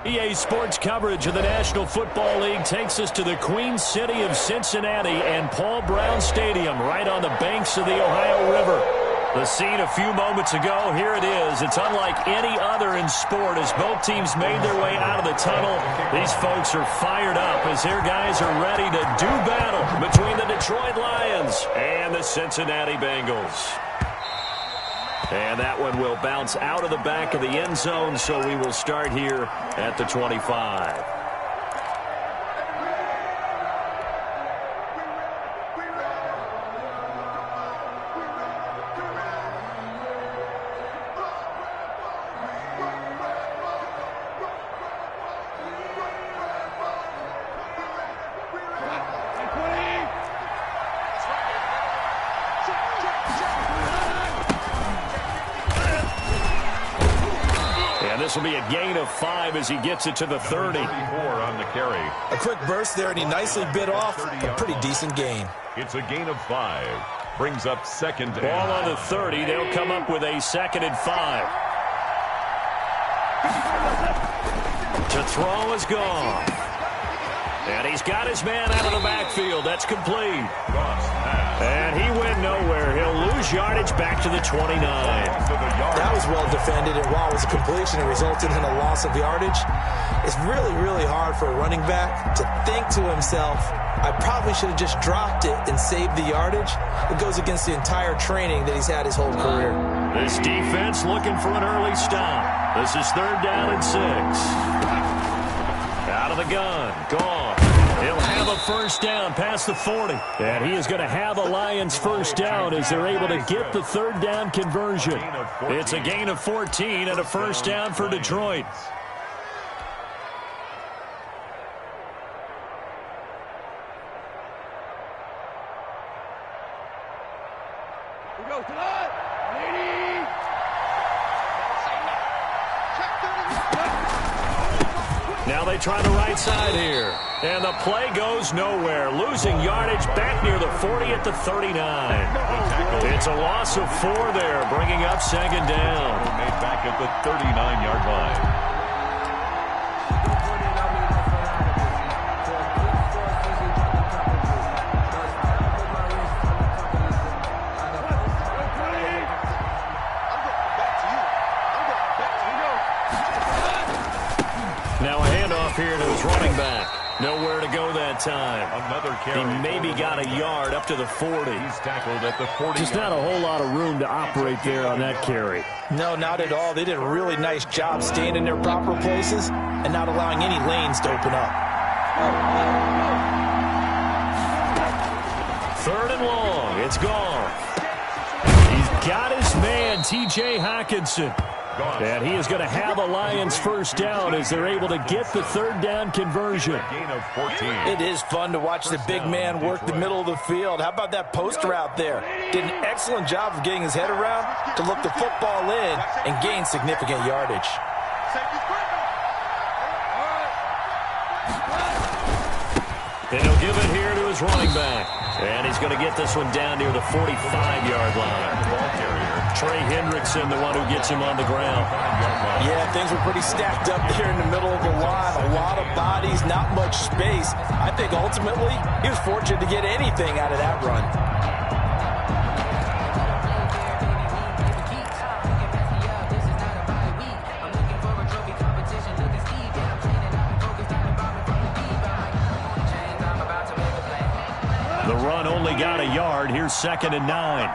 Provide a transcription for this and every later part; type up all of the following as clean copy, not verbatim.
EA Sports coverage of the National Football League takes us to the Queen City of Cincinnati and Paul Brown Stadium right on the banks of the Ohio River. The scene a few moments ago, here it is. It's unlike any other in sport as both teams made their way out of the tunnel. These folks are fired up as their guys are ready to do battle between the Detroit Lions and the Cincinnati Bengals. And that one will bounce out of the back of the end zone, so we will start here at the 25. This will be a gain of 5 as he gets it to the 30. 34 on the carry. A quick burst there, and he nicely bit off a pretty decent gain. It's a gain of 5. Brings up second. Ball on the 30. They'll come up with a 2nd and 5. To throw is gone. And he's got his man out of the backfield. That's complete. And he went nowhere. He'll lose yardage back to the 29. That was well defended, and while it was a completion, it resulted in a loss of yardage. It's really, really hard for a running back to think to himself, I probably should have just dropped it and saved the yardage. It goes against the entire training that he's had his whole career. This defense looking for an early stop. This is 3rd down and 6. Out of the gun. Gone. He'll have a first down past the 40. And he is going to have a Lions first down as they're able to get the 3rd down conversion. It's a gain of 14 and a first down for Detroit. We go to that. Now they try the right side here. And the play goes nowhere. Losing yardage back near the 40 at the 39. It's a loss of 4 there, bringing up 2nd down. Made back at the 39-yard line. Here to his running back. Nowhere to go that time. Another carry. He maybe got a yard up to the 40. He's tackled at the 40. Just not a whole lot of room to operate there on that carry. No, not at all. They did a really nice job staying in their proper places and not allowing any lanes to open up. 3rd and long. It's gone. He's got his man, T.J. Hockenson. And he is going to have a Lions first down as they're able to get the 3rd down conversion. Gain of 14. It is fun to watch the big man work the middle of the field. How about that post route there? Did an excellent job of getting his head around to look the football in and gain significant yardage. And he'll give it here to his running back. And he's going to get this one down near the 45-yard line. Trey Hendrickson, the one who gets him on the ground. Yeah, things were pretty stacked up there in the middle of the line. A lot of bodies, not much space. I think ultimately he was fortunate to get anything out of that run. The run only got a yard. Here's 2nd and 9.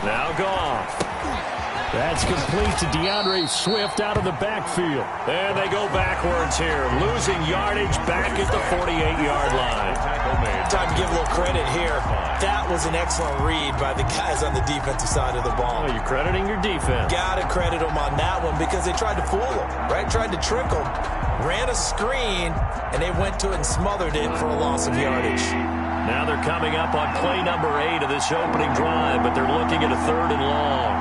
Now Goff. That's complete to DeAndre Swift out of the backfield. And they go backwards here, losing yardage back at the 48-yard line. Time to give a little credit here. That was an excellent read by the guys on the defensive side of the ball. Well, you're crediting your defense. Got to credit them on that one because they tried to fool them, right? Tried to trick them, ran a screen, and they went to it and smothered it for a loss of yardage. Now they're coming up on play number 8 of this opening drive, but they're looking at a 3rd and long.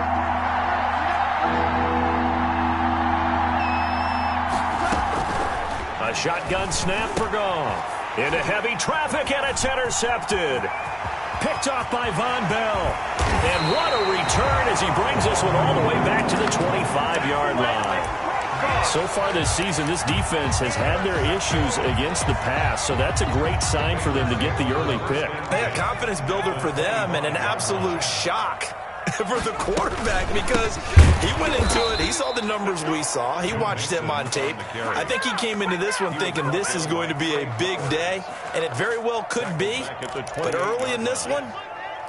A shotgun snap for Goff. Into heavy traffic, and it's intercepted. Picked off by Von Bell. And what a return as he brings this one all the way back to the 25-yard line. So far this season, this defense has had their issues against the pass, so that's a great sign for them to get the early pick. Yeah, confidence builder for them and an absolute shock for the quarterback because he went into it. He saw the numbers we saw. He watched them on tape. I think he came into this one thinking this is going to be a big day, and it very well could be. But early in this one,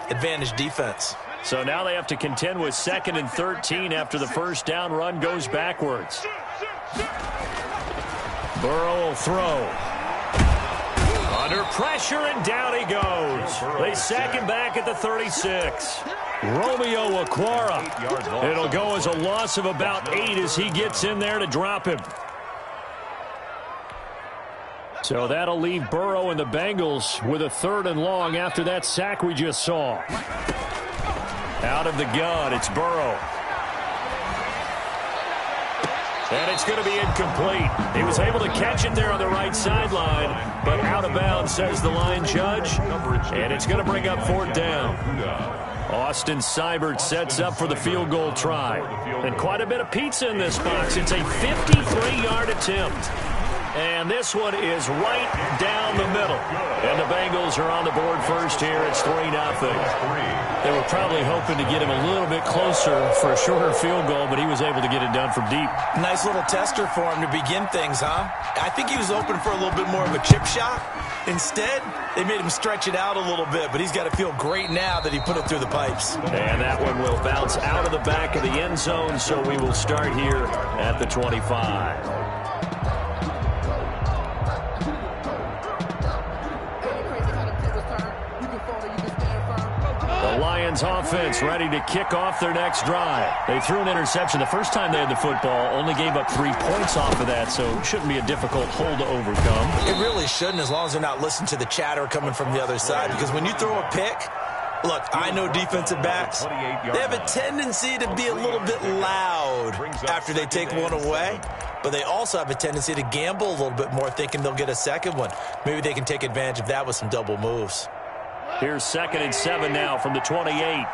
advantage defense. So now they have to contend with 2nd and 13 after the first down run goes backwards. Burrow will throw. Under pressure, and down he goes. They sack him back at the 36. Romeo Okwara. It'll go as a loss of about 8 as he gets in there to drop him. So that'll leave Burrow and the Bengals with a 3rd and long after that sack we just saw. Out of the gun, it's Burrow. And it's going to be incomplete. He was able to catch it there on the right sideline, but out of bounds, says the line judge. And it's going to bring up 4th down. Austin Seibert sets up for the field goal try. And quite a bit of pizza in this box. It's a 53-yard attempt. And this one is right down the middle. And the Bengals are on the board first here. It's 3-0. They were probably hoping to get him a little bit closer for a shorter field goal, but he was able to get it done from deep. Nice little tester for him to begin things, huh? I think he was open for a little bit more of a chip shot. Instead, they made him stretch it out a little bit, but he's got to feel great now that he put it through the pipes. And that one will bounce out of the back of the end zone, so we will start here at the 25. The Lions offense ready to kick off their next drive. They threw an interception the first time they had the football, only gave up 3 points off of that, so it shouldn't be a difficult hole to overcome. It really shouldn't, as long as they're not listening to the chatter coming from the other side, because when you throw a pick, look, I know defensive backs, they have a tendency to be a little bit loud after they take one away, but they also have a tendency to gamble a little bit more, thinking they'll get a second one. Maybe they can take advantage of that with some double moves. Here's 2nd and 7 now from the 28.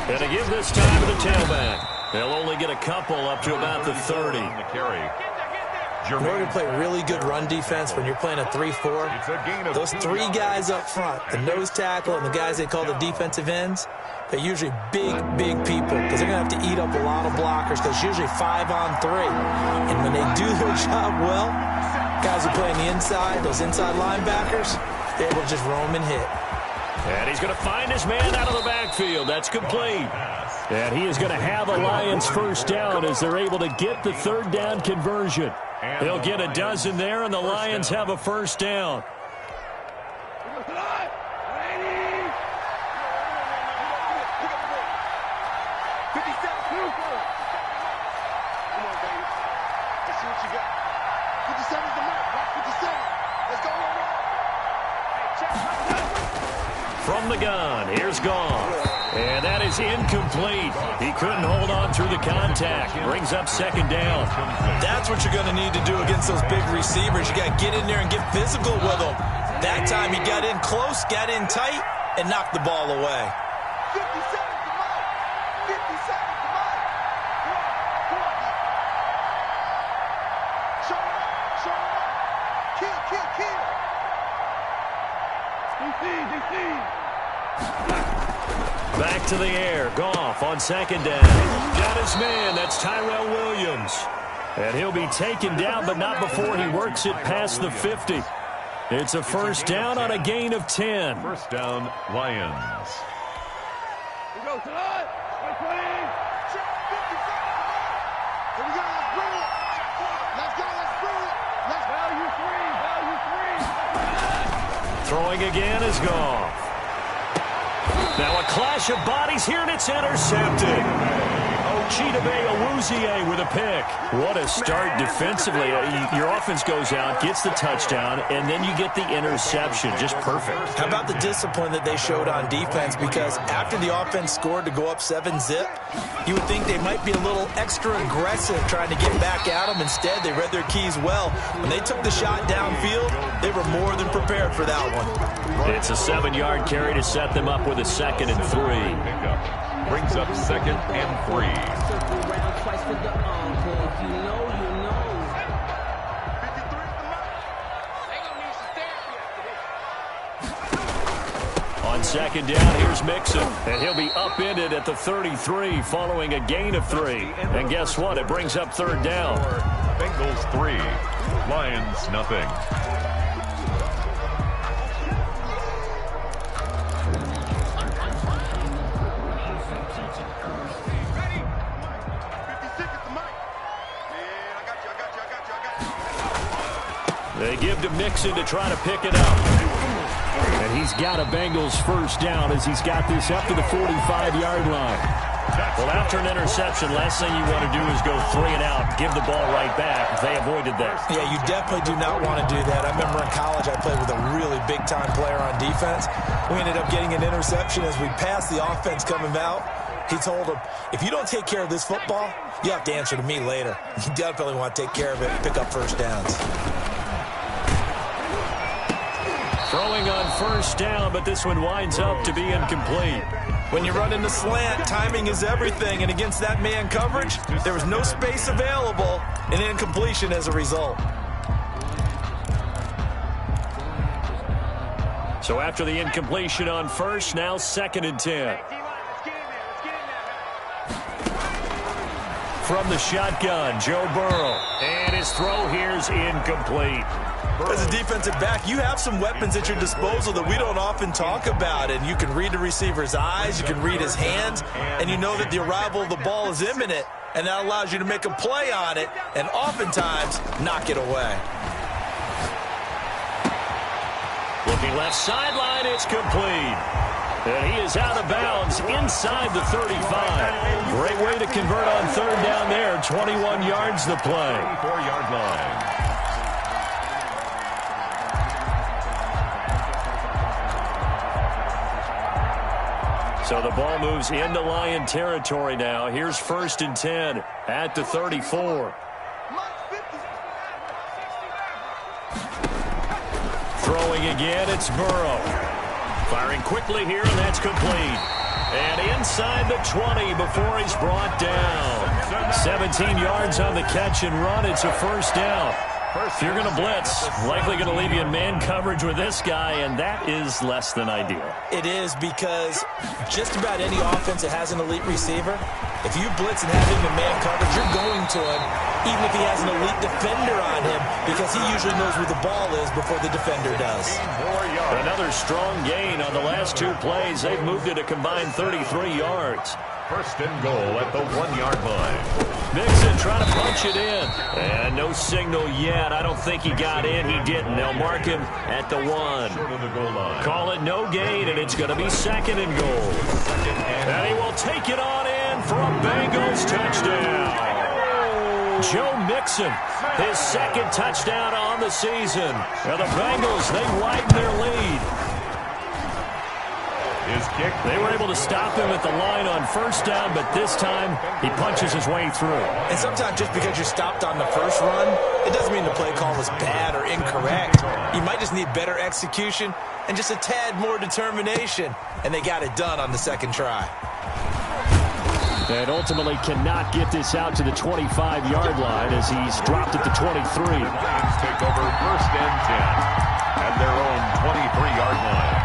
And to give this time to the tailback. They'll only get a couple up to about the 30. In order to play really good run defense when you're playing a 3-4, those 3 guys up front, the nose tackle and the guys they call the defensive ends, they're usually big people because they're going to have to eat up a lot of blockers because it's usually 5-on-3. And when they do their job well, guys who play on the inside, those inside linebackers, they're able to just roam and hit. And he's going to find his man out of the backfield. That's complete. And he is going to have a Lions first down as they're able to get the 3rd down conversion. They'll get a dozen there, and the Lions have a first down. From the gun, here's Goff. And that is incomplete. He couldn't hold on through the contact. Brings up 2nd down. That's what you're going to need to do against those big receivers. You got to get in there and get physical with them. That time he got in close, got in tight, and knocked the ball away. 50 seconds to mine. 50 seconds to mine. Come on. Show it up. Kill. Back to the air. Goff on 2nd down. Got his man. That's Tyrell Williams. And he'll be taken down, but not before he works it past the 50. It's a first down on a gain of 10. First down, Lions. We go tonight. Let's go. Here we go. Let's bring it. Let's value 3. Throwing again is Goff. Now a clash of bodies here, and it's intercepted. Uhatentoo-damn with a pick. What a start defensively. Your offense goes out, gets the touchdown, and then you get the interception. Just perfect. How about the discipline that they showed on defense? Because after the offense scored to go up 7-zip, you would think they might be a little extra aggressive trying to get back at them. Instead, they read their keys well. When they took the shot downfield, they were more than prepared for that one. It's a 7-yard carry to set them up with a 2nd and 3. Brings up 2nd and 3. On 2nd down, here's Mixon, and he'll be upended at the 33 following a gain of 3. And guess what? It brings up 3rd down. Bengals 3, Lions nothing. They give to Mixon to try to pick it up. And he's got a Bengals 1st down as he's got this up to the 45-yard line. Well, after an interception, last thing you want to do is go 3 and out, give the ball right back. They avoided that. Yeah, you definitely do not want to do that. I remember in college I played with a really big-time player on defense. We ended up getting an interception as we passed the offense coming out. He told him, if you don't take care of this football, you have to answer to me later. You definitely want to take care of it and pick up 1st downs. Throwing on 1st down, but this one winds up to be incomplete. When you run into slant, timing is everything, and against that man coverage, there was no space available, and incompletion as a result. So after the incompletion on 1st, now 2nd and 10. From the shotgun, Joe Burrow, and his throw here is incomplete. As a defensive back, you have some weapons at your disposal that we don't often talk about, and you can read the receiver's eyes, you can read his hands, and you know that the arrival of the ball is imminent, and that allows you to make a play on it and oftentimes knock it away. Looking left sideline, it's complete. And he is out of bounds inside the 35. Great way to convert on 3rd down there. 21 yards the play. 4-yard line. So the ball moves into Lion territory now. Here's 1st and 10 at the 34. Throwing again, it's Burrow. Firing quickly here, and that's complete. And inside the 20 before he's brought down. 17 yards on the catch and run. It's a 1st down. If you're going to blitz, likely going to leave you in man coverage with this guy, and that is less than ideal. It is, because just about any offense that has an elite receiver, if you blitz and have him in man coverage, you're going to him, even if he has an elite defender on him, because he usually knows where the ball is before the defender does. Another strong gain on the last 2 plays. They've moved it a combined 33 yards. 1st and goal at the 1-yard line. Mixon trying to punch it in. And no signal yet. I don't think he got in. He didn't. They'll mark him at the 1. Short of the goal line. Call it no gain, and it's going to be 2nd and goal. And he will take it on in for a Bengals touchdown. Joe Mixon, his 2nd touchdown on the season. Now the Bengals, they widen their lead. His kick. They were able to stop him at the line on 1st down, but this time he punches his way through. And sometimes just because you're stopped on the first run, it doesn't mean the play call was bad or incorrect. You might just need better execution and just a tad more determination, and they got it done on the 2nd try. And ultimately cannot get this out to the 25-yard line as he's dropped at the 23. Lions take over 1st and 10 at their own 23-yard line.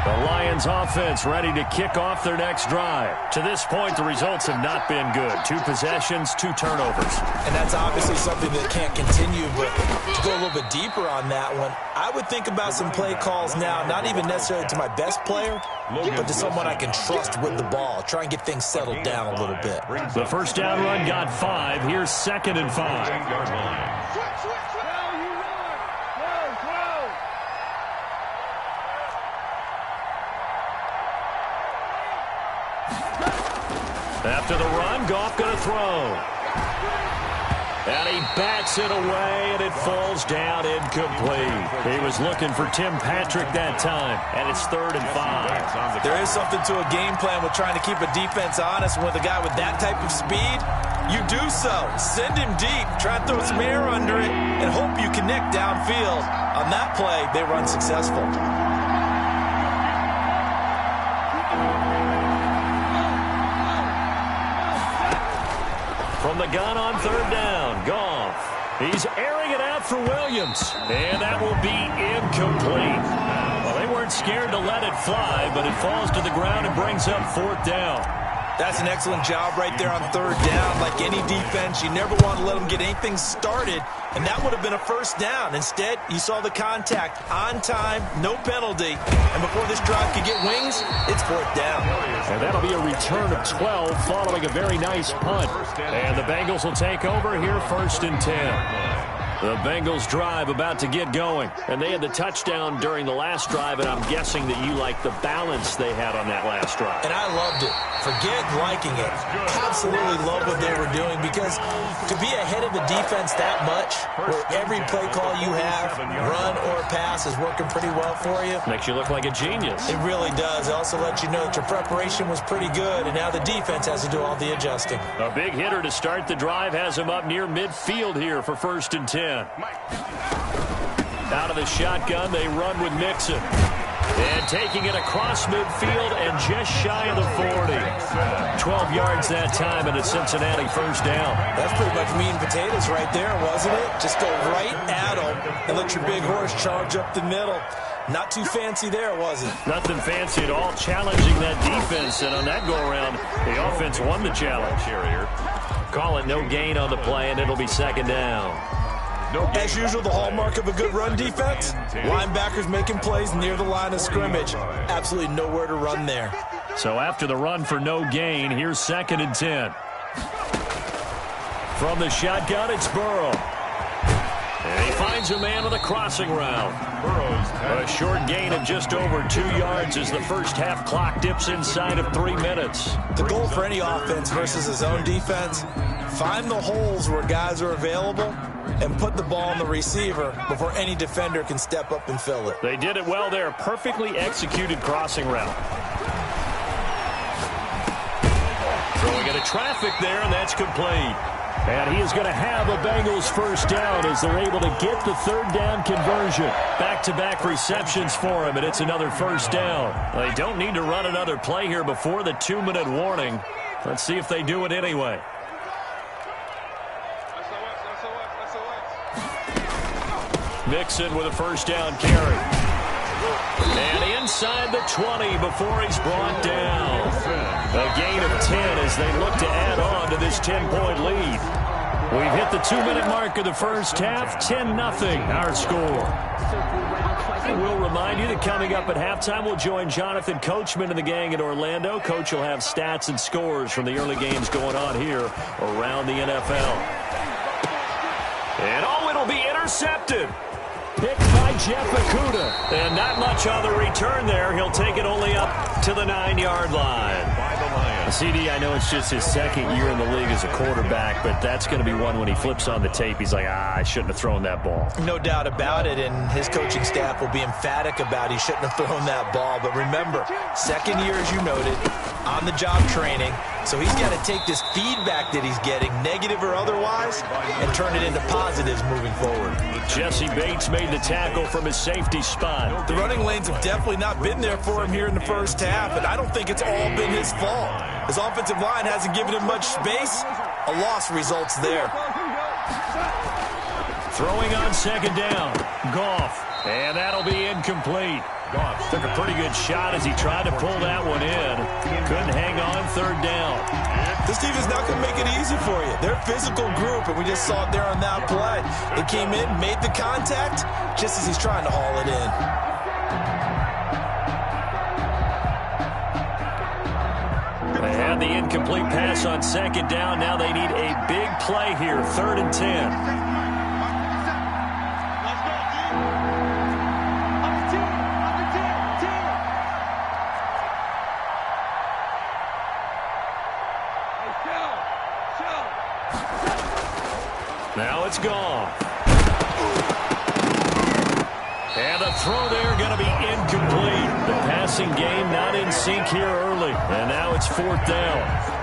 The Lions offense ready to kick off their next drive. To this point, the results have not been good. 2 possessions, 2 turnovers. And that's obviously something that can't continue, but to go a little bit deeper on that one, I would think about some play calls now, not even necessarily to my best player, but to someone I can trust with the ball. Try and get things settled down a little bit. The 1st down run got 5. Here's 2nd and 5. 8-yard line. After the run, Goff going to throw. And he bats it away, and it falls down incomplete. He was looking for Tim Patrick that time, and it's 3rd and 5. There is something to a game plan with trying to keep a defense honest. With a guy with that type of speed, you do so. Send him deep, try and throw some air under it, and hope you connect downfield. On that play, they run successful. From the gun on 3rd down, Goff. He's airing it out for Williams, and that will be incomplete. Well, they weren't scared to let it fly, but it falls to the ground and brings up 4th down. That's an excellent job right there on 3rd down. Like any defense, you never want to let them get anything started, and that would have been a 1st down. Instead, you saw the contact on time, no penalty, and before this drive could get wings, it's 4th down. And that'll be a return of 12 following a very nice punt. And the Bengals will take over here 1st and 10. The Bengals drive about to get going. And they had the touchdown during the last drive, and I'm guessing that you like the balance they had on that last drive. And I loved it. Forget liking it. Absolutely love what they were doing, because to be ahead of the defense that much, where every play call you have, run or pass, is working pretty well for you. Makes you look like a genius. It really does. It also lets you know that your preparation was pretty good, and now the defense has to do all the adjusting. A big hitter to start the drive has him up near midfield here for 1st and 10. Out of the shotgun, they run with Mixon. And taking it across midfield and just shy of the 40. 12 yards that time, and a Cincinnati 1st down. That's pretty much meat and potatoes right there, wasn't it? Just go right at them and let your big horse charge up the middle. Not too fancy there, was it? Nothing fancy at all, challenging that defense, and on that go-around, the offense won the challenge. Call it no gain on the play, and it'll be 2nd down. As usual, the hallmark of a good run defense, linebackers making plays near the line of scrimmage. Absolutely nowhere to run there. So after the run for no gain, here's 2nd and 10. From the shotgun, it's Burrow. And he finds a man with a crossing route. A short gain of just over 2 yards as the first half clock dips inside of 3 minutes. The goal for any offense versus his own defense, find the holes where guys are available and put the ball on the receiver before any defender can step up and fill it. They did it well there. Perfectly executed crossing route. Throwing into traffic there, and that's complete. And he is going to have a Bengals 1st down as they're able to get the 3rd down conversion. Back-to-back receptions for him, and it's another 1st down. They don't need to run another play here before the 2-minute warning. Let's see if they do it anyway. Mixon with a 1st down carry. And inside the 20 before he's brought down. A gain of 10 as they look to add on to this 10-point lead. We've hit the 2-minute mark of the first half. 10-0 our score. And we'll remind you that coming up at halftime, we'll join Jonathan Coachman and the gang in Orlando. Coach will have stats and scores from the early games going on here around the NFL. And it'll be intercepted. Picked by Jeff Okudah. And not much on the return there. He'll take it only up to the 9-yard line. CD, I know it's just his 2nd year in the league as a quarterback, but that's going to be one when he flips on the tape. He's like, I shouldn't have thrown that ball. No doubt about it, and his coaching staff will be emphatic about he shouldn't have thrown that ball. But remember, 2nd year, as you noted, on-the-job training. So he's got to take this feedback that he's getting, negative or otherwise, and turn it into positives moving forward. Jesse Bates made the tackle from his safety spot. The running lanes have definitely not been there for him here in the first half, and I don't think it's all been his fault. His offensive line hasn't given him much space. A loss results there. Throwing on 2nd down. Goff. And that'll be incomplete. Goff took a pretty good shot as he tried to pull that one in. Couldn't hang on 3rd down. This team is not going to make it easy for you. They're a physical group, and we just saw it there on that play. They came in, made the contact, just as he's trying to haul it in. They had the incomplete pass on 2nd down. Now they need a big play here, 3rd and 10. it's gone. And the throw there going to be incomplete. The passing game not in sync here early. And now it's 4th down.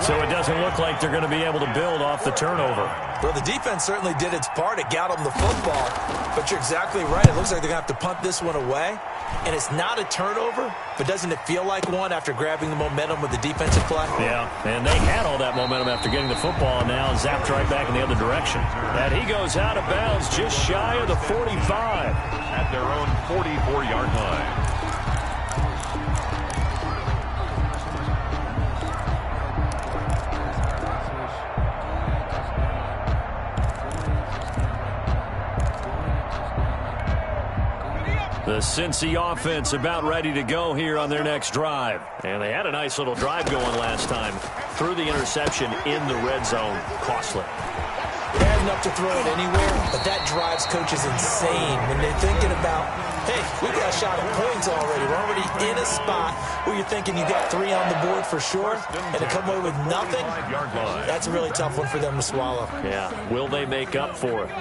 So it doesn't look like they're going to be able to build off the turnover. Well, the defense certainly did its part. It got them the football. But you're exactly right. It looks like they're going to have to punt this one away. And it's not a turnover, but doesn't it feel like one after grabbing the momentum with the defensive play? Yeah, and they had all that momentum after getting the football, and now zapped right back in the other direction. And he goes out of bounds just shy of the 45. At their own 44-yard line. The Cincy offense about ready to go here on their next drive. And they had a nice little drive going last time. Threw the interception in the red zone. Costly. They had enough to throw it anywhere, but that drives coaches insane when they're thinking about, hey, we got a shot at points already. We're already in a spot where you're thinking you got 3 on the board for sure, and to come away with nothing, that's a really tough one for them to swallow. Yeah, will they make up for it?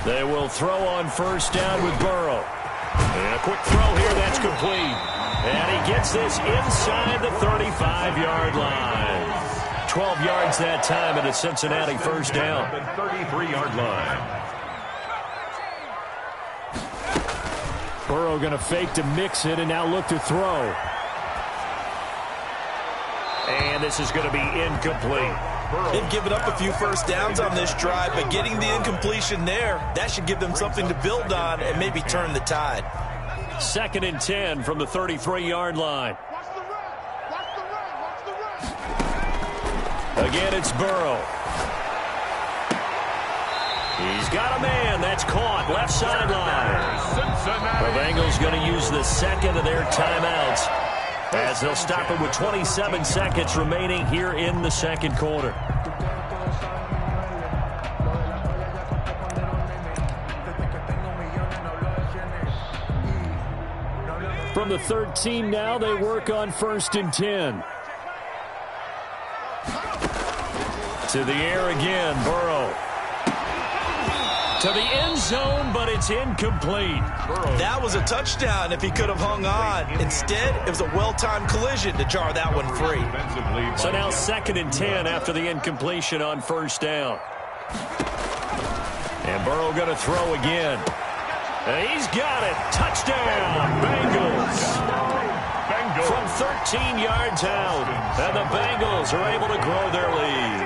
They will throw on 1st down with Burrow. And a quick throw here, that's complete. And he gets this inside the 35-yard line. 12 yards that time at a Cincinnati 1st down. The 33-yard line. Burrow going to fake to mix it and now look to throw. And this is going to be incomplete. They've given up a few 1st downs on this drive, but getting the incompletion there, that should give them something to build on and maybe turn the tide. 2nd and 10 from the 33-yard line. Again, it's Burrow. He's got a man. That's caught. Left sideline. The Bengals going to use the 2nd of their timeouts, as they'll stop it with 27 seconds remaining here in the 2nd quarter. From the 13 now, they work on 1st and 10. To the air again, Burrow. To the end zone, but it's incomplete. That was a touchdown if he could have hung on. Instead, it was a well-timed collision to jar that one free. So now 2nd and 10 after the incompletion on 1st down. And Burrow going to throw again. And he's got it. Touchdown, Bengals. From 13 yards out. And the Bengals are able to grow their lead.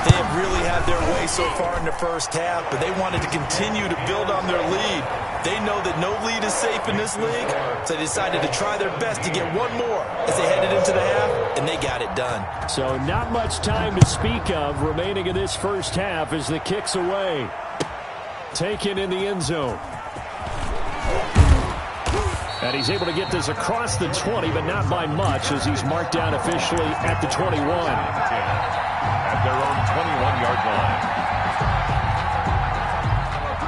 They have really had their way so far in the 1st half, but they wanted to continue to build on their lead. They know that no lead is safe in this league, so they decided to try their best to get one more as they headed into the half, and they got it done. So not much time to speak of remaining in this 1st half as the kick's away. Taken in the end zone. And he's able to get this across the 20, but not by much, as he's marked down officially at the 21. At their own 21-yard line.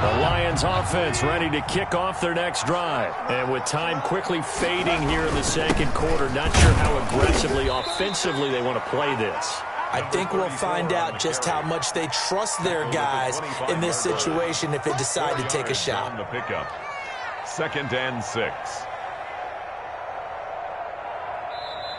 The Lions offense ready to kick off their next drive. And with time quickly fading here in the 2nd quarter, not sure how aggressively, offensively they want to play this. I think we'll find out just how much they trust their guys in this situation if they decide to take a shot. The pickup. 2nd and 6.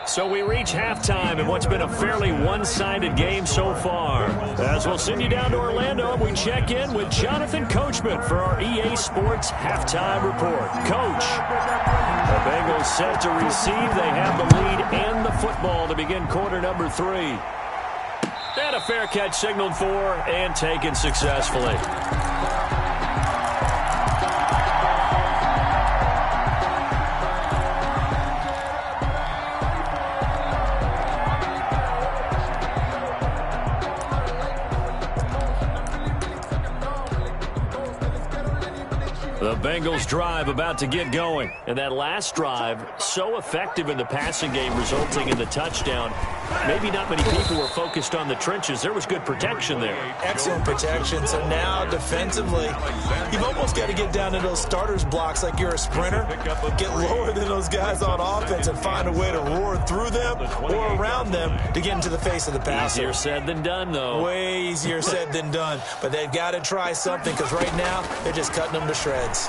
So we reach halftime in what's been a fairly one-sided game so far. As we'll send you down to Orlando, we check in with Jonathan Coachman for our EA Sports Halftime Report. Coach, the Bengals set to receive. They have the lead and the football to begin quarter number 3. And a fair catch signaled for and taken successfully. The Bengals drive about to get going. And that last drive, so effective in the passing game, resulting in the touchdown. maybe not many people were focused on the trenches. There was good protection there. Excellent protection. So now defensively, you've almost got to get down to those starters blocks like you're a sprinter. Get lower than those guys on offense and find a way to roar through them or around them to get into the face of the passer. Easier said than done, though. Way easier said than done. But they've got to try something because right now they're just cutting them to shreds.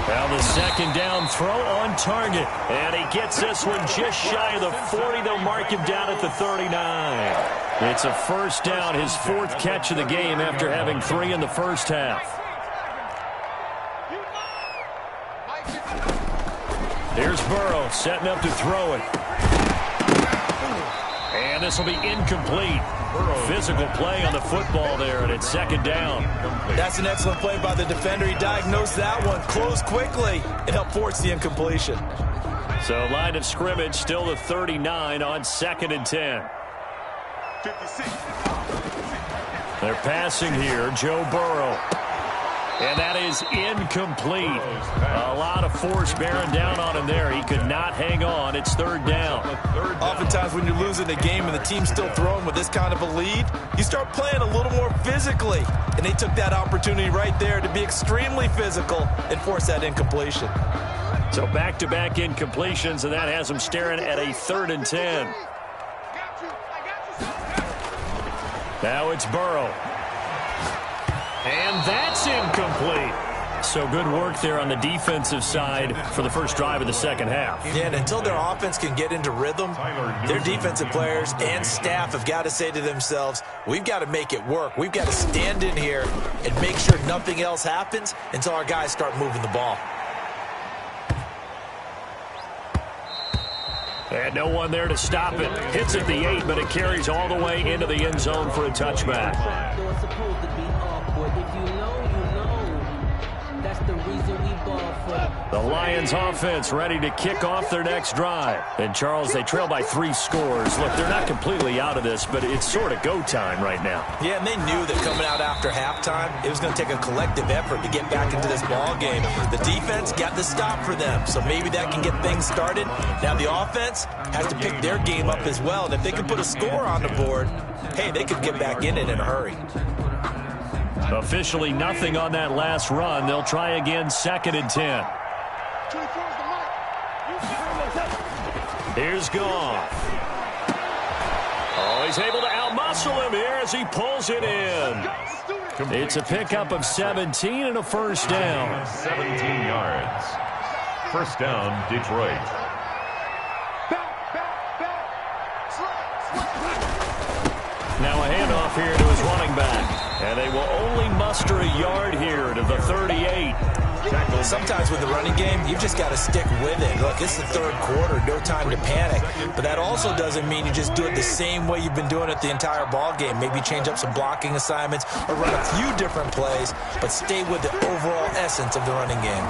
Well, the second down throw on target. And he gets this one just shy of the 40. They'll mark him down at the 39. It's a first down, his fourth catch of the game after having 3 in the first half. Here's Burrow setting up to throw it. And this will be incomplete. Physical play on the football there, and it's second down. That's an excellent play by the defender. He diagnosed that one, closed quickly, and helped force the incompletion. So line of scrimmage still the 39 on 2nd and 10. 56. They're passing here, Joe Burrow. And that is incomplete. A lot of force bearing down on him there. He could not hang on. It's third down. Oftentimes when you're losing a game and the team's still throwing with this kind of a lead, you start playing a little more physically. And they took that opportunity right there to be extremely physical and force that incompletion. So back-to-back incompletions, and that has them staring at a 3rd and 10. Now it's Burrow. And that's incomplete. So good work there on the defensive side for the first drive of the second half. Yeah, and until their offense can get into rhythm, their defensive players and staff have got to say to themselves, we've got to make it work. We've got to stand in here and make sure nothing else happens until our guys start moving the ball. And no one there to stop it. Hits at the 8, but it carries all the way into the end zone for a touchback. The Lions offense ready to kick off their next drive. And, Charles, they trail by 3 scores. Look, they're not completely out of this, but it's sort of go time right now. Yeah, and they knew that coming out after halftime, it was going to take a collective effort to get back into this ball game. The defense got the stop for them, so maybe that can get things started. Now the offense has to pick their game up as well, and if they can put a score on the board, hey, they could get back in it in a hurry. Officially nothing on that last run. They'll try again, 2nd and 10. Here's Goff. Oh, he's able to outmuscle him here as he pulls it in. It's a pickup of 17 and a first down. 17 yards. First down, Detroit. Now a handoff here to his running back. And they will only muster a yard here to the 38. Sometimes with the running game, you've just got to stick with it. Look, it's the third quarter, no time to panic. But that also doesn't mean you just do it the same way you've been doing it the entire ball game. Maybe change up some blocking assignments or run a few different plays, but stay with the overall essence of the running game.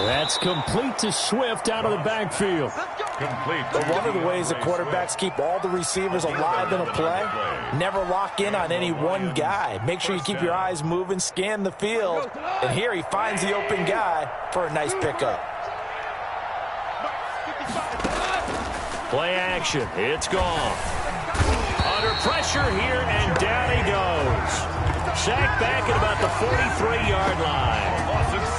That's complete to Swift out of the backfield. Complete. But one of the ways the quarterbacks keep all the receivers alive in a play, never lock in on any one guy. Make sure you keep your eyes moving, scan the field, and here he finds the open guy for a nice pickup. Play action. It's gone. Under pressure here, and down he goes. Sacked back at about the 43-yard line.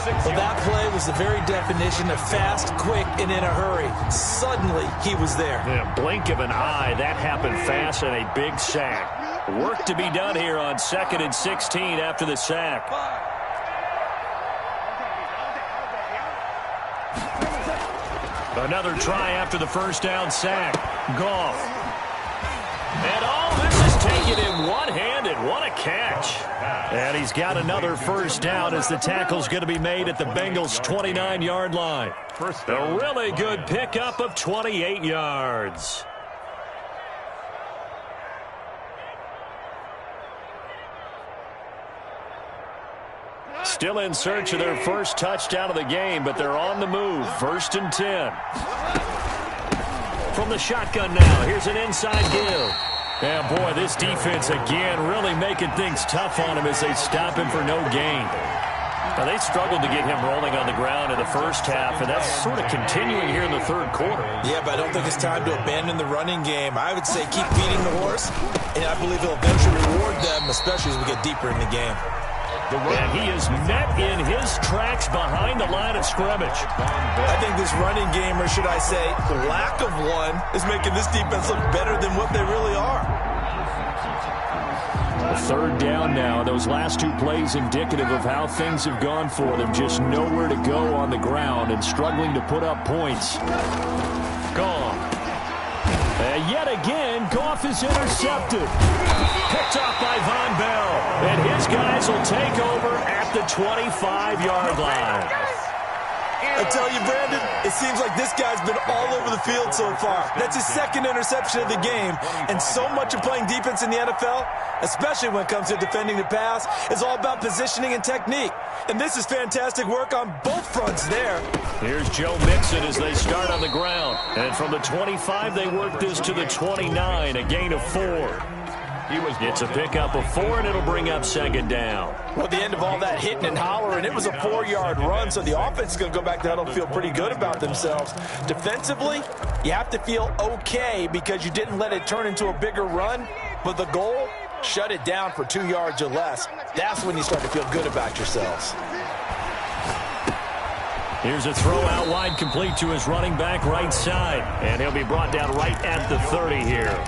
Well, that play was the very definition of fast, quick, and in a hurry. Suddenly, he was there. In a blink of an eye, that happened fast, and a big sack. Work to be done here on 2nd and 16 after the sack. Another try after the first down sack. Goff. And all this is taken in one-handed. What a catch. And he's got another first down as the tackle's going to be made at the Bengals' 29-yard line. A really good pickup of 28 yards. Still in search of their first touchdown of the game, but they're on the move. 1st and 10. From the shotgun now, here's an inside give. Yeah, boy, this defense again really making things tough on him as they stop him for no gain. Now, they struggled to get him rolling on the ground in the first half, and that's sort of continuing here in the third quarter. Yeah, but I don't think it's time to abandon the running game. I would say keep feeding the horse, and I believe he'll eventually reward them, especially as we get deeper in the game. And he is met in his tracks behind the line of scrimmage. I think this running game, or should I say lack of one, is making this defense look better than what they really are. Third down now. Those last two plays indicative of how things have gone for them. Just nowhere to go on the ground and struggling to put up points. Gone. And yet again, Goff is intercepted. Picked off by Von Bell. And his guys will take over at the 25-yard line. I tell you, Brandon, it seems like this guy's been all over the field so far. That's his second interception of the game. And so much of playing defense in the NFL, especially when it comes to defending the pass, is all about positioning and technique. And this is fantastic work on both fronts there. Here's Joe Mixon as they start on the ground. And from the 25, they work this to the 29, a gain of 4. It's a pickup of 4, and it'll bring up second down. Well, at the end of all that hitting and hollering, it was a 4-yard run, so the offense is going to go back to huddle and feel pretty good about themselves. Defensively, you have to feel okay because you didn't let it turn into a bigger run, but the goal, shut it down for 2 yards or less. That's when you start to feel good about yourselves. Here's a throw out wide, complete to his running back right side, and he'll be brought down right at the 30 here.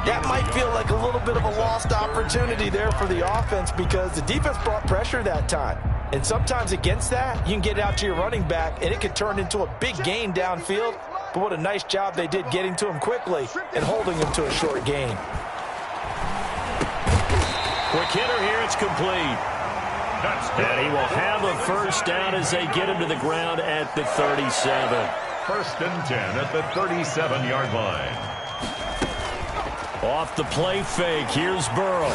That might feel like a little bit of a lost opportunity there for the offense because the defense brought pressure that time. And sometimes against that, you can get it out to your running back, and it could turn into a big gain downfield. But what a nice job they did getting to him quickly and holding him to a short gain. Quick hitter here, it's complete. And he will have a first down as they get him to the ground at the 37. First and 10 at the 37-yard line. Off the play fake, here's Burrow.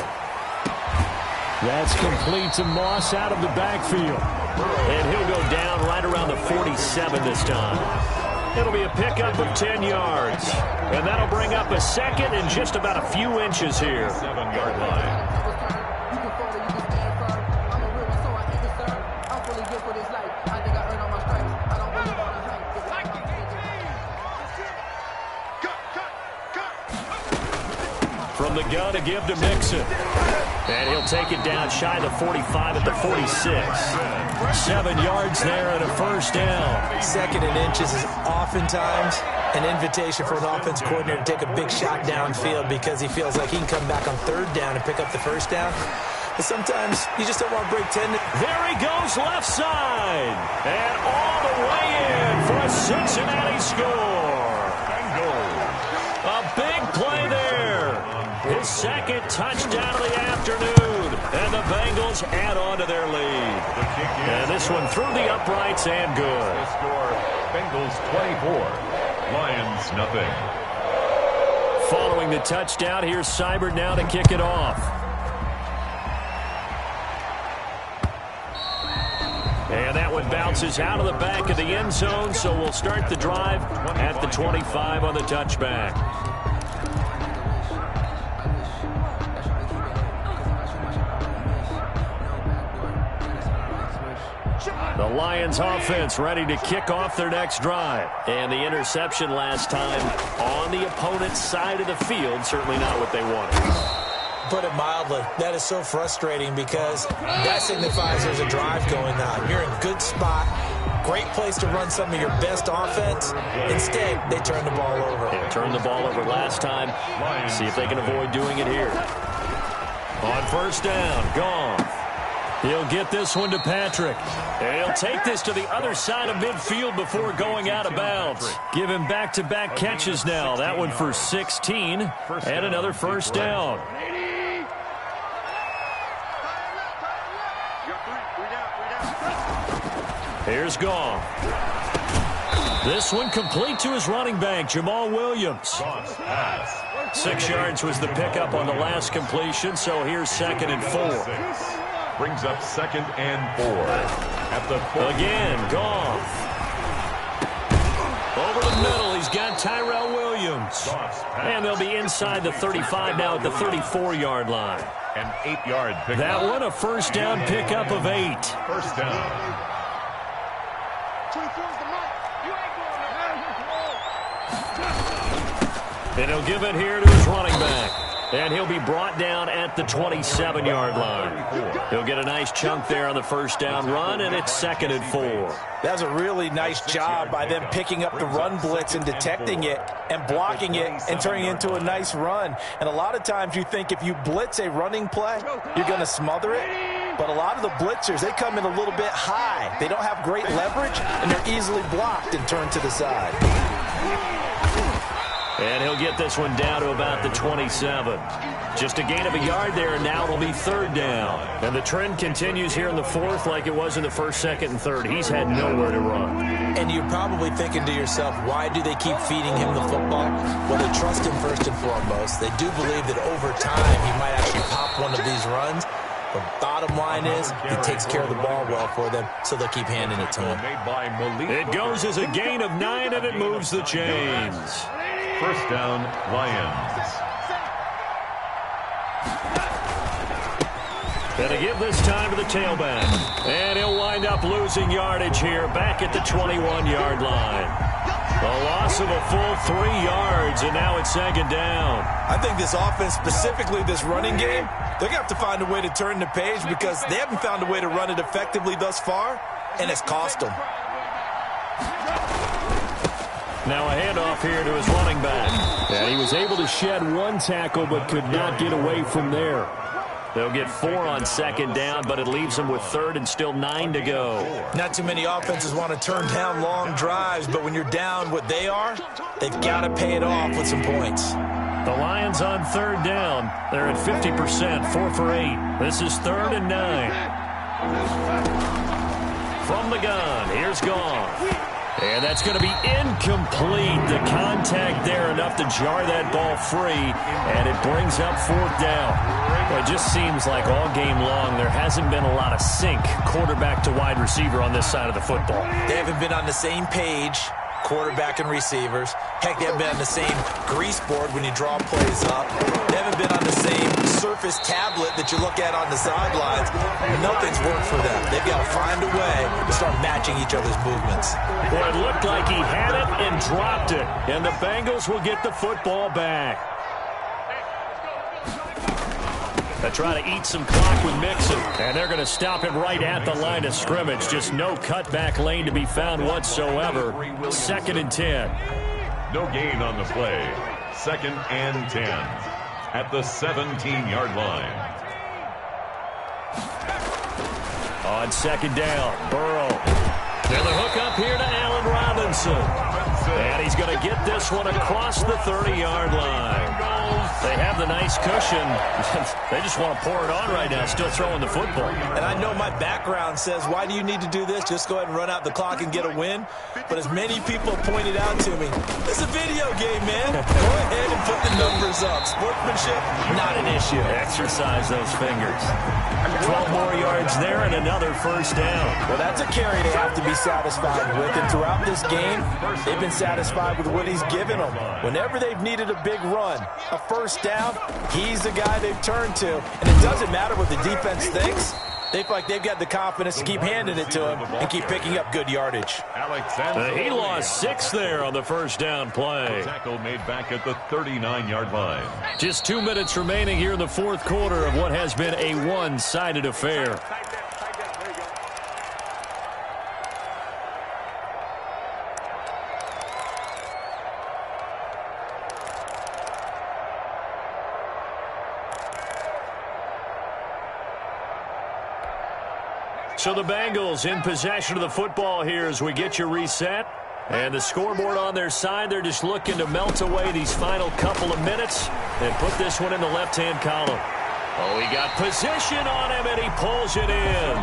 That's complete to Moss out of the backfield. And he'll go down right around the 47 this time. It'll be a pickup of 10 yards. And that'll bring up a second and just about a few inches here. 7-yard line. From the gun to give to Mixon. And he'll take it down shy of the 45 at the 46. 7 yards there and a first down. Second and inches is oftentimes an invitation for an offense coordinator to take a big shot downfield because he feels like he can come back on third down and pick up the first down. But sometimes you just don't want to break 10. There he goes left side. And all the way in for a Cincinnati score. A big play there. His second touchdown of the afternoon. And the Bengals add on to their lead. And this one through the uprights and good. The score, Bengals 24, Lions nothing. Following the touchdown, here's Seibert now to kick it off. And that one bounces out of the back of the end zone, so we'll start the drive at the 25 on the touchback. The Lions offense ready to kick off their next drive. And the interception last time on the opponent's side of the field, certainly not what they wanted. Put it mildly, that is so frustrating because that signifies there's a drive going on. You're in a good spot, great place to run some of your best offense. Instead, they turn the ball over. They turned the ball over last time. See if they can avoid doing it here. On first down, gone. He'll get this one to Patrick. And he'll take this to the other side of midfield before going out of bounds. Give him back-to-back catches now. That one for 16 and another first down. Here's Goff. This one complete to his running back, Jamal Williams. 6 yards was the pickup on the last completion, so here's 2nd and 4. Brings up 2nd and 4. At the again, Goff. Over the middle, he's got Tyrell Williams. downs. And they'll be inside the 35 now at the 34-yard line. An 8-yard pickup. That one a first down pickup of 8. First down. 24's the mic. You ain't going there. And he'll give it here to his running back. And he'll be brought down at the 27-yard line. He'll get a nice chunk there on the first down run, and it's 2nd and 4. That was a really nice job by them picking up the run blitz and detecting it and blocking it and turning it into a nice run. And a lot of times you think if you blitz a running play, you're going to smother it. But a lot of the blitzers, they come in a little bit high. They don't have great leverage, and they're easily blocked and turned to the side. And he'll get this one down to about the 27. Just a gain of a yard there, and now it'll be 3rd down. And the trend continues here in the 4th like it was in the 1st, 2nd, and 3rd. He's had nowhere to run. And you're probably thinking to yourself, why do they keep feeding him the football? Well, they trust him first and foremost. They do believe that over time he might actually pop one of these runs. The bottom line is he takes care of the ball well for them, so they'll keep handing it to him. It goes as a gain of 9, and it moves the chains. First down, Lions. Gonna give this time to the tailback. And he'll wind up losing yardage here back at the 21-yard line. A loss of a full 3 yards, and now it's 2nd down. I think this offense, specifically this running game, they're going to have to find a way to turn the page because they haven't found a way to run it effectively thus far, and it's cost them. Now a handoff here to his running back. And he was able to shed 1 tackle but could not get away from there. They'll get 4 on 2nd down, but it leaves them with 3rd and still 9 to go. Not too many offenses want to turn down long drives, but when you're down what they are, they've got to pay it off with some points. The Lions on 3rd down. They're at 50%, 4 for 8. This is 3rd and 9. From the gun, here's Goff. And that's going to be incomplete. The contact there enough to jar that ball free, and it brings up 4th down. Well, it just seems like all game long there hasn't been a lot of sync quarterback to wide receiver on this side of the football. They haven't been on the same page, quarterback and receivers. Heck, they haven't been on the same grease board when you draw plays up. They haven't been on the same surface tablet that you look at on the sidelines. Nothing's worked for them. They've got to find a way to start matching each other's movements. Well, it looked like he had it and dropped it, and the Bengals will get the football back. They try to eat some clock with Mixon, and they're going to stop it right at the line of scrimmage. Just no cutback lane to be found whatsoever. 2nd and 10. No gain on the play. 2nd and 10 at the 17-yard line. On 2nd down, Burrow. And the hook up here to Allen Robinson. And he's going to get this one across the 30-yard line. They have the nice cushion. They just want to pour it on right now, still throwing the football. And I know my background says, why do you need to do this? Just go ahead and run out the clock and get a win. But as many people pointed out to me, it's a video game, man. Go ahead and put the numbers up. Sportsmanship, not an issue. Exercise those fingers. 12 more yards there and another first down. Well, that's a carry they have to be satisfied with. And throughout this game, they've been satisfied with what he's given them. Whenever they've needed a big run, a first down, he's the guy they've turned to. And it doesn't matter what the defense thinks. They feel like they've got the confidence to keep handing it to him and keep picking up good yardage. He lost 6 there on the first down play. Tackle made back at the 39-yard line. Just 2 minutes remaining here in the 4th quarter of what has been a one-sided affair. So the Bengals in possession of the football here as we get you reset. And the scoreboard on their side, they're just looking to melt away these final couple of minutes and put this one in the left-hand column. Oh, he got position on him, and he pulls it in.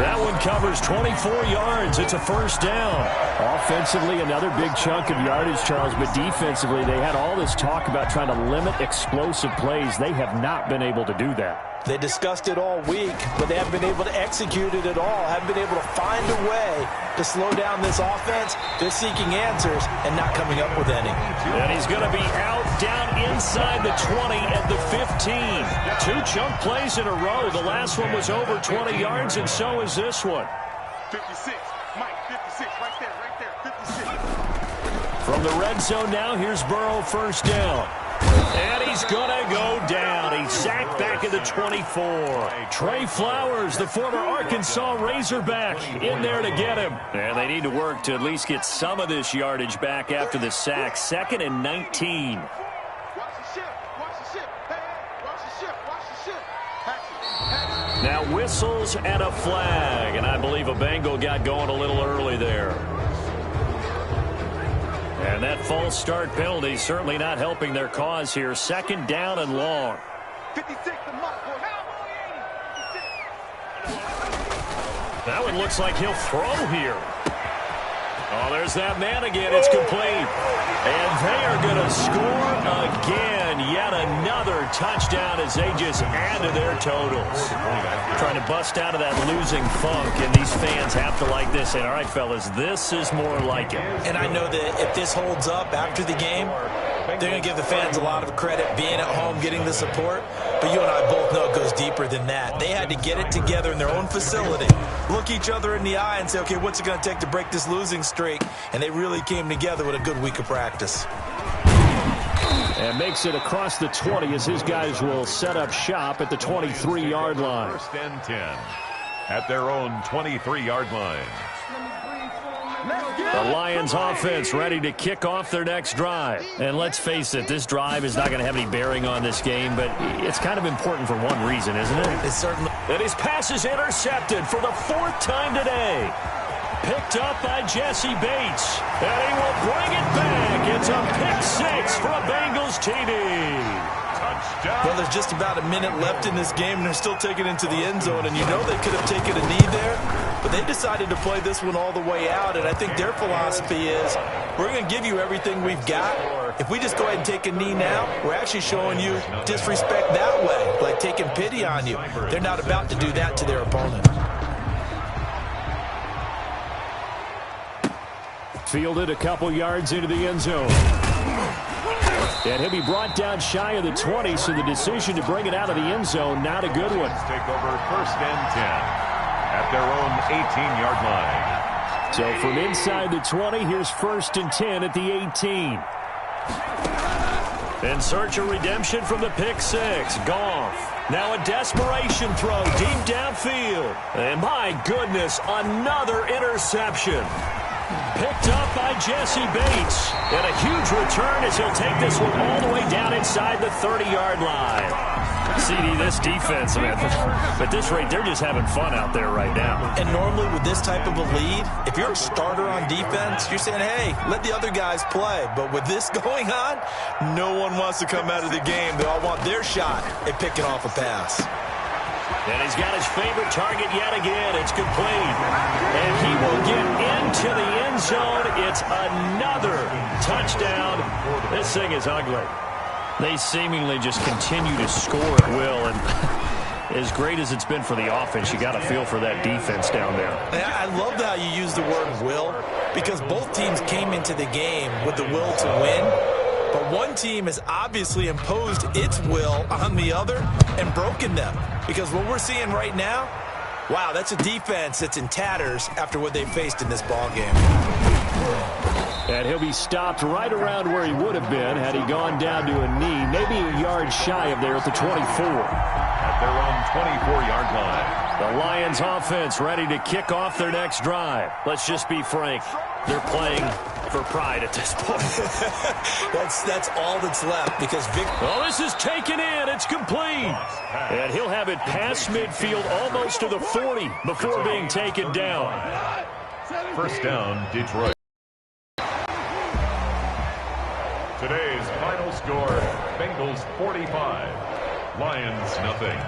That one covers 24 yards. It's a first down. Offensively, another big chunk of yardage, Charles, but defensively, they had all this talk about trying to limit explosive plays. They have not been able to do that. They discussed it all week, but they haven't been able to execute it at all. Haven't been able to find a way to slow down this offense. They're seeking answers and not coming up with any. And he's going to be out down inside the 20 at the 15. 2 chunk plays in a row. The last one was over 20 yards, and so is this one. 56. Mike, 56. Right there. 56. From the red zone now, here's Burrow, first down. And he's going to go down. He's sacked back at the 24. Trey Flowers, the former Arkansas Razorback, in there to get him. And they need to work to at least get some of this yardage back after the sack. 2nd and 19. Watch the ship. Watch the ship. Hey, watch the ship. Watch the ship. Action. Now whistles and a flag. And I believe a Bengal got going a little early there. And that false start penalty certainly not helping their cause here. 2nd down and long. 56 to Mike. That one looks like he'll throw here. Oh, there's that man again. It's complete. And they are going to score again. Yet another touchdown as they just add to their totals. Trying to bust out of that losing funk, and these fans have to like this. And all right, fellas, this is more like it. And I know that if this holds up after the game, they're going to give the fans a lot of credit being at home, getting the support. But you and I both know it goes deeper than that. They had to get it together in their own facility, look each other in the eye and say, okay, what's it going to take to break this losing streak? And they really came together with a good week of practice. And makes it across the 20 as his guys will set up shop at the 23-yard line. 1st and 10 at their own 23-yard line. The Lions offense ready to kick off their next drive. And let's face it, this drive is not going to have any bearing on this game, but it's kind of important for one reason, isn't it? It's certainly. And his pass is intercepted for the 4th time today. Picked up by Jesse Bates. And he will bring it back. It's a pick 6 for a Bengals TD. Touchdown. Well, there's just about a minute left in this game, and they're still taking it into the end zone. And you know they could have taken a knee there, but they decided to play this one all the way out. And I think their philosophy is, we're going to give you everything we've got. If we just go ahead and take a knee now, we're actually showing you disrespect that way, like taking pity on you. They're not about to do that to their opponent. Fielded a couple yards into the end zone. And he'll be brought down shy of the 20, so the decision to bring it out of the end zone, not a good one. Take over 1st and 10 at their own 18-yard line. So from inside the 20, here's 1st and 10 at the 18. In search of redemption from the pick 6. Goff. Now a desperation throw deep downfield. And my goodness, another interception. Picked up by Jesse Bates. And a huge return as he'll take this one all the way down inside the 30-yard line. CD, this defense, man, at this rate, they're just having fun out there right now. And normally with this type of a lead, if you're a starter on defense, you're saying, hey, let the other guys play. But with this going on, no one wants to come out of the game. They all want their shot at picking off a pass. And he's got his favorite target yet again. It's complete. And he will get into the end zone. It's another touchdown. This thing is ugly. They seemingly just continue to score at will. And as great as it's been for the offense, you got to feel for that defense down there. I love how you use the word will, because both teams came into the game with the will to win. But one team has obviously imposed its will on the other and broken them. Because what we're seeing right now, wow, that's a defense that's in tatters after what they faced in this ballgame. And he'll be stopped right around where he would have been had he gone down to a knee, maybe a yard shy of there at the 24. At their own 24-yard line. The Lions offense ready to kick off their next drive. Let's just be frank. They're playing for pride at this point. that's all that's left, because Oh, this is taken in. It's complete. And he'll have it past midfield almost to the 40 before being taken down. 1st down, Detroit. Today's final score, Bengals 45, Lions nothing.